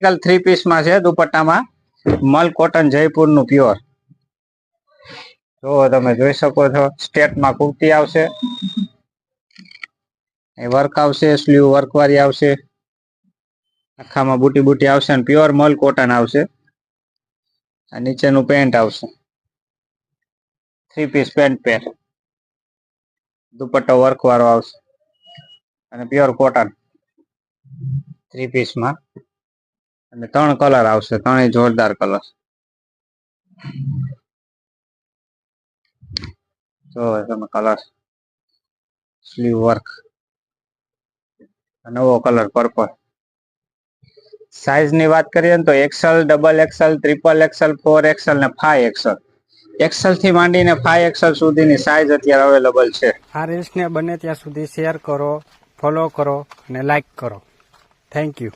3 પીસમાં છે દુપટ્ટામાં મલ કોટન જયપુર નું પ્યોર. જો તમે જોઈ શકો છો સ્ટેટમાં કુર્તી આવશે, વર્ક આવશે, સ્લીવ વર્ક વાળી આવશે, આખામાં બુટી બુટી આવશે અને પ્યોર મલ કોટન આવશે. આ નીચેનું પેન્ટ આવશે, 3 પીસ પેન્ટ પેર, દુપટ્ટો વર્ક વાળો આવશે અને પ્યોર કોટન 3 પીસમાં. અને 3 કલર આવશે, 3 જોરદાર કલર. જો તમે કલર, સ્લીવ વર્ક, નવો કલર પર્પલ. સાઈઝ ની વાત કરીએ તો XL, XXL, XXL, 4XL ને 5XL. XL થી માંડીને 5XL સુધીની સાઈઝ અત્યારે અવેલેબલ છે. આ રીલ્સને બને ત્યાં સુધી શેર કરો, ફોલો કરો અને લાઈક કરો. Thank you.